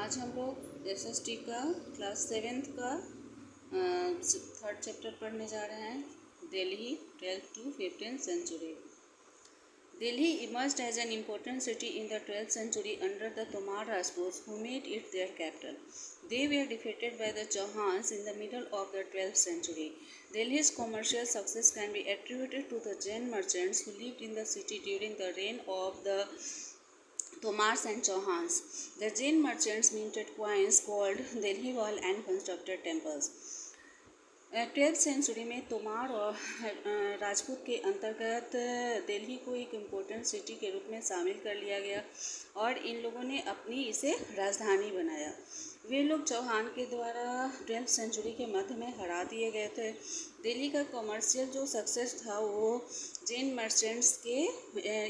आज हम लोग एसएसटी का क्लास 7th का थर्ड चैप्टर पढ़ने जा रहे हैं। Delhi 12th to 15th century. Delhi emerged as an important city in the 12th century under the Tomar Rajputs, who made it their capital. They were defeated by the Chauhans in the middle of the 12th century. Delhi's commercial success can be attributed to the Jain merchants who lived in the city during the reign of the Tomars and Chauhans. The Jain merchants minted coins called Delhiwal and constructed temples. 12th century में तोमार और राजपूत के अंतर्गत दिल्ली को एक important city के रूप में शामिल कर लिया गया और इन लोगों ने अपनी इसे राजधानी बनाया। वे लोग चौहान के द्वारा 12th सेंचुरी के मध्य में हरा दिए गए थे। दिल्ली का कमर्शियल जो सक्सेस था वो जैन मर्चेंट्स के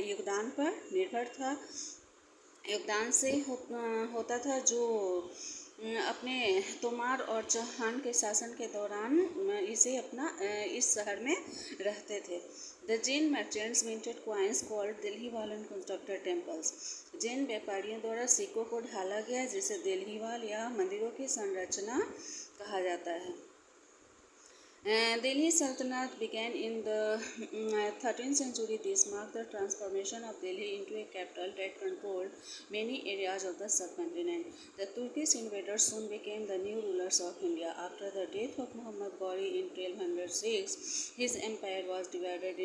योगदान पर निर्भर था। योगदान से होता था जो अपने तोमार और चौहान के शासन के दौरान इस शहर में रहते थे। The Jain merchants minted coins called Dehliwal and constructed temples. Jain व्यापारियों द्वारा सिक्कों को ढाला गया जिसे दिल्हीवाल या मंदिरों की संरचना कहा जाता है। Delhi Sultanate began in the 13th century. This marked the transformation of Delhi into a capital that controlled many areas of the subcontinent. The Turkish invaders soon became the new rulers of India. After the death of Muhammad Ghori in 1206, his empire was divided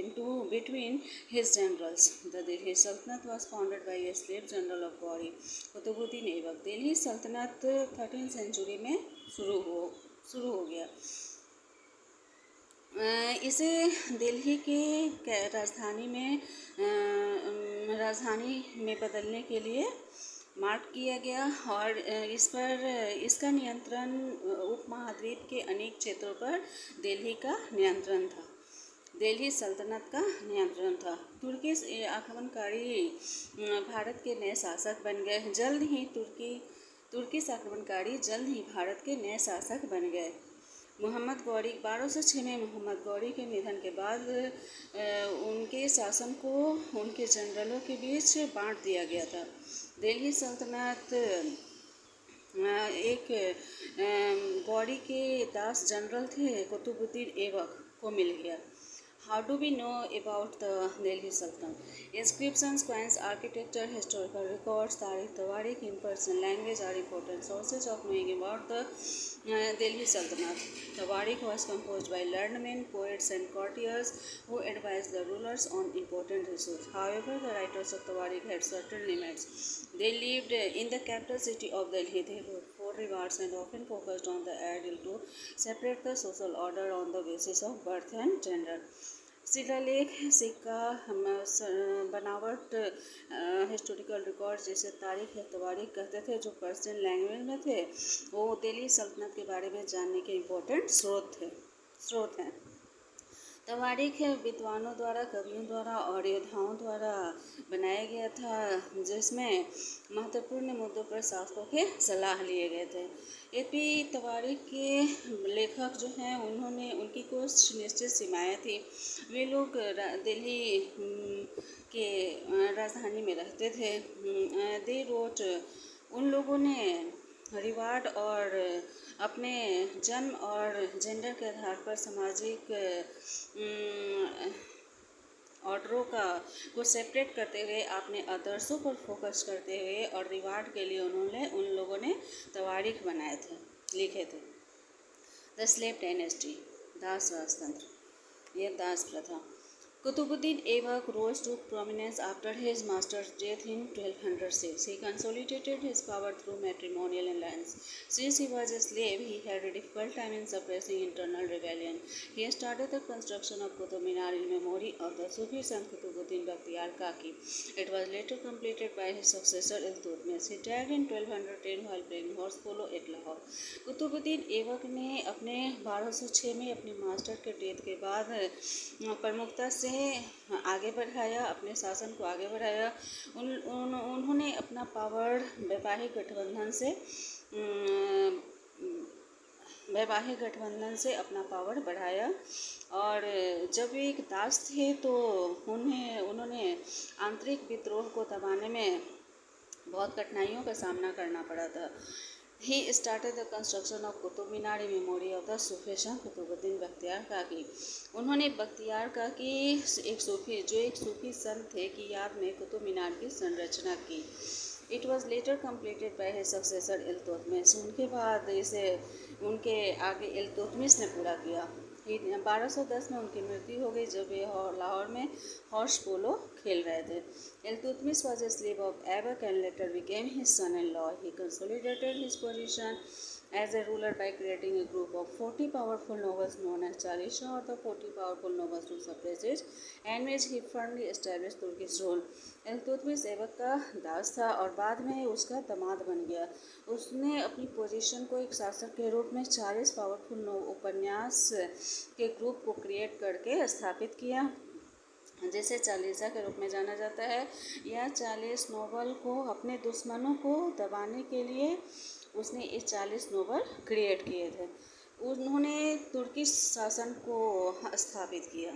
between his generals. The Delhi Sultanate was founded by a slave general of Ghori, Qutbuddin Aibak. Delhi Sultanate 13th century में शुरू हो गया। इसे दिल्ली के राजधानी में बदलने के लिए मार्क किया गया और इसका नियंत्रण उपमहाद्वीप के अनेक क्षेत्रों पर दिल्ली का नियंत्रण था। दिल्ली सल्तनत का नियंत्रण था। तुर्किश आक्रमणकारी भारत के नए शासक बन गए। तुर्किश आक्रमणकारी जल्द ही भारत के नए शासक बन गए। मोहम्मद गौरी 1206 में मोहम्मद गौरी के निधन के बाद उनके शासन को उनके जनरलों के बीच बांट दिया गया था। दिल्ली सल्तनत एक गौरी के दास जनरल थे कुतुबुद्दीन ऐबक को मिल गया। How do we know about the Delhi Sultanate? Inscriptions, coins, architecture, historical records, Tarikh, Tawarikh in Persian language are important sources of knowing about the Delhi Sultanate. Tawarikh was composed by learned men, poets and courtiers who advised the rulers on important issues. However, the writers of Tawarikh had certain limits. They lived in the capital city of Delhi. They wrote for rewards and often focused on the ideal to separate the social order on the basis of birth and gender. शिलालेख, सिक्का, बनावट, historical record जैसे तारीख या तवारीख कहते थे जो Persian language में थे, वो दिल्ली सल्तनत के बारे में जानने के इम्पोर्टेंट स्रोत हैं। तवारीख विद्वानों द्वारा, कवियों द्वारा और योद्धाओं द्वारा बनाया गया था जिसमें महत्वपूर्ण मुद्दों पर शासकों के सलाह लिए गए थे। यद्यपि तवारीख के लेखक जो हैं उनकी कुछ निश्चित सीमाएँ थी। वे लोग दिल्ली के राजधानी में रहते थे। दे रोट उन लोगों ने रिवार्ड और अपने जन्म और जेंडर के आधार पर सामाजिक ऑर्डरों को सेपरेट करते हुए अपने आदर्शों पर फोकस करते हुए और रिवार्ड के लिए उन लोगों ने तवारीख लिखे थे। द स्लेव डायनेस्टी, दास राजतंत्र, यह दास प्रथा। Qutbuddin Aibak rose to prominence after his master's death in 1206. He consolidated his power through matrimonial alliance. Since he was a slave, he had a difficult time in suppressing internal rebellion. He started the construction of Qutub Minar in memory of the Sufi Sant Qutbuddin Bakhtiyar Kaki. It was later completed by his successor Iltutmish. He died in 1210 while playing horse polo at Lahore. Qutbuddin Aibak ने अपने 1206 में अपने master के death के बाद प्रमुखता से आगे बढ़ाया, अपने शासन को आगे बढ़ाया। उन्होंने अपना पावर वैवाहिक गठबंधन से अपना पावर बढ़ाया और जब वे एक दास थे तो उन्होंने आंतरिक विद्रोह को दबाने में बहुत कठिनाइयों का सामना करना पड़ा था। He started the construction of Qutub Minar in memory of the Sufi Shah Qutbuddin Bakhtiyar Kaki. उन्होंने बख्तियार काकी एक सूफी संत थे की याद में कुतुब मीनार की संरचना की। It was later completed by his successor Iltutmish. उनके बाद इसे उनके आगे इल्तुतमिश ने पूरा किया। 1210 में उनकी मृत्यु हो गई जब वे लाहौर में हॉर्स पोलो खेल रहे थे। Iltutmish was a slave of Aibak and later became his son-in-law. He consolidated his position as a ruler by creating a group of 40 powerful nobles known as Charisha or the 40 powerful nobles to suppress it, and which he firmly established Turkish rule. Iltutmish Aibak का दास था और बाद में उसका दामाद बन गया। उसने अपनी पोजीशन को एक शासक के रूप में 40 पावरफुल उपन्यास के ग्रुप को क्रिएट करके स्थापित किया, जिसे चालीसा के रूप में जाना जाता है। यह 40 नोबल को अपने दुश्मनों को दबाने के लिए उसने ये 40 नोबल क्रिएट किए थे। उन्होंने तुर्की शासन को स्थापित किया।